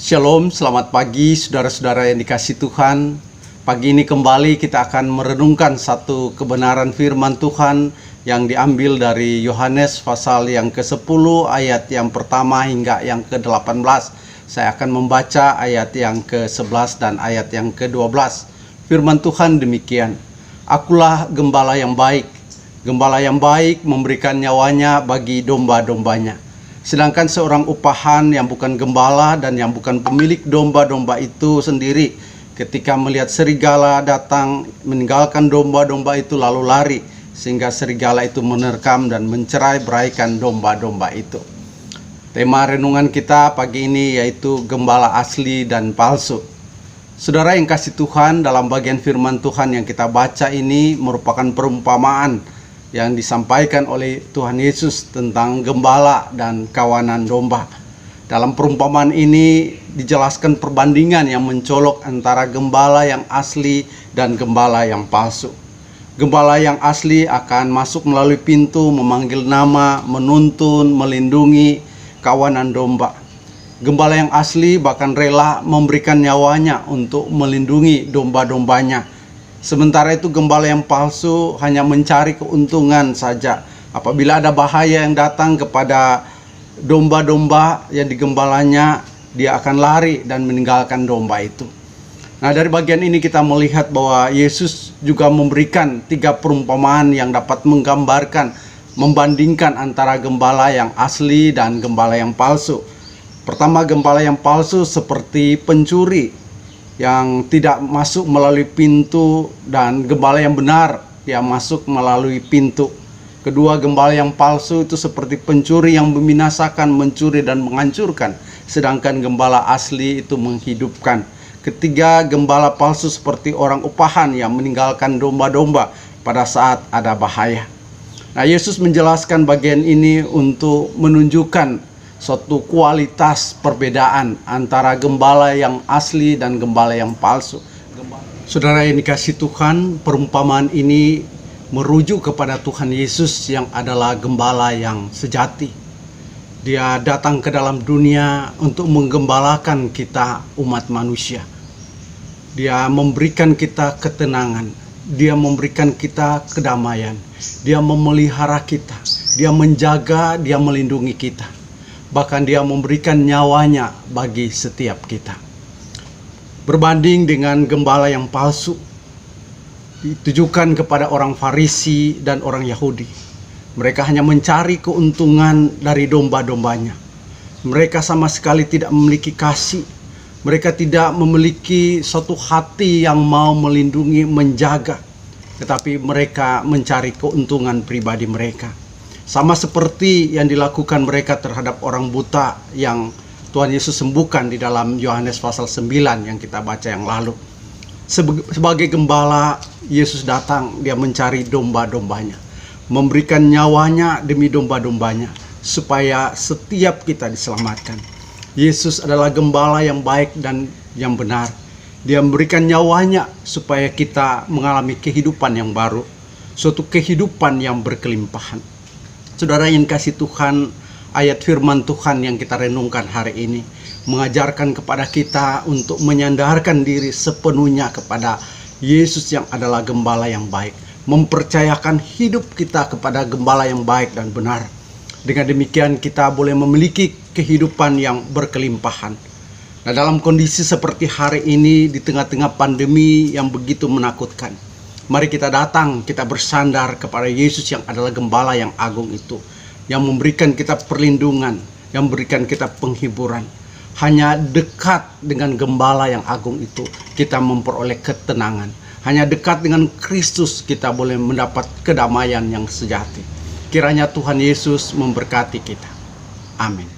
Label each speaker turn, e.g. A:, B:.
A: Shalom, selamat pagi saudara-saudara yang dikasihi Tuhan. Pagi ini kembali kita akan merenungkan satu kebenaran firman Tuhan yang diambil dari Yohanes pasal yang ke-10 ayat yang pertama hingga yang ke-18. Saya akan membaca ayat yang ke-11 dan ayat yang ke-12. Firman Tuhan demikian, "Akulah gembala yang baik. Gembala yang baik memberikan nyawanya bagi domba-dombanya. Sedangkan seorang upahan yang bukan gembala dan yang bukan pemilik domba-domba itu sendiri, ketika melihat serigala datang, meninggalkan domba-domba itu lalu lari, sehingga serigala itu menerkam dan mencerai-beraikan domba-domba itu." Tema renungan kita pagi ini yaitu gembala asli dan palsu. Saudara yang kasih Tuhan, dalam bagian firman Tuhan yang kita baca ini merupakan perumpamaan yang disampaikan oleh Tuhan Yesus tentang gembala dan kawanan domba. Dalam perumpamaan ini dijelaskan perbandingan yang mencolok antara gembala yang asli dan gembala yang palsu. Gembala yang asli akan masuk melalui pintu, memanggil nama, menuntun, melindungi kawanan domba. Gembala yang asli bahkan rela memberikan nyawanya untuk melindungi domba-dombanya. Sementara itu gembala yang palsu hanya mencari keuntungan saja. Apabila ada bahaya yang datang kepada domba-domba yang digembalanya, dia akan lari dan meninggalkan domba itu. Nah, dari bagian ini kita melihat bahwa Yesus juga memberikan 3 perumpamaan yang dapat menggambarkan, membandingkan antara gembala yang asli dan gembala yang palsu. Pertama, gembala yang palsu seperti pencuri yang tidak masuk melalui pintu, dan gembala yang benar dia masuk melalui pintu. Kedua, gembala yang palsu itu seperti pencuri yang membinasakan, mencuri dan menghancurkan, sedangkan gembala asli itu menghidupkan. Ketiga, gembala palsu seperti orang upahan yang meninggalkan domba-domba pada saat ada bahaya. Nah, Yesus menjelaskan bagian ini untuk menunjukkan suatu kualitas perbedaan antara gembala yang asli dan gembala yang palsu. Saudara yang dikasihi Tuhan, perumpamaan ini merujuk kepada Tuhan Yesus yang adalah gembala yang sejati. Dia datang ke dalam dunia untuk menggembalakan kita umat manusia. Dia memberikan kita ketenangan, dia memberikan kita kedamaian, dia memelihara kita, dia menjaga, dia melindungi kita. Bahkan dia memberikan nyawanya bagi setiap kita. Berbanding dengan gembala yang palsu, ditujukan kepada orang Farisi dan orang Yahudi. Mereka hanya mencari keuntungan dari domba-dombanya. Mereka sama sekali tidak memiliki kasih. Mereka tidak memiliki suatu hati yang mau melindungi, menjaga. Tetapi mereka mencari keuntungan pribadi mereka. Sama seperti yang dilakukan mereka terhadap orang buta yang Tuhan Yesus sembuhkan di dalam Yohanes pasal 9 yang kita baca yang lalu. Sebagai gembala, Yesus datang, dia mencari domba-dombanya, memberikan nyawanya demi domba-dombanya, supaya setiap kita diselamatkan. Yesus adalah gembala yang baik dan yang benar. Dia memberikan nyawanya supaya kita mengalami kehidupan yang baru, suatu kehidupan yang berkelimpahan. Saudara yang kasih Tuhan, ayat firman Tuhan yang kita renungkan hari ini mengajarkan kepada kita untuk menyandarkan diri sepenuhnya kepada Yesus yang adalah gembala yang baik, mempercayakan hidup kita kepada gembala yang baik dan benar. Dengan demikian kita boleh memiliki kehidupan yang berkelimpahan. Nah, dalam kondisi seperti hari ini di tengah-tengah pandemi yang begitu menakutkan, mari kita datang, kita bersandar kepada Yesus yang adalah gembala yang agung itu, yang memberikan kita perlindungan, yang memberikan kita penghiburan. Hanya dekat dengan gembala yang agung itu, kita memperoleh ketenangan. Hanya dekat dengan Kristus, kita boleh mendapat kedamaian yang sejati. Kiranya Tuhan Yesus memberkati kita. Amin.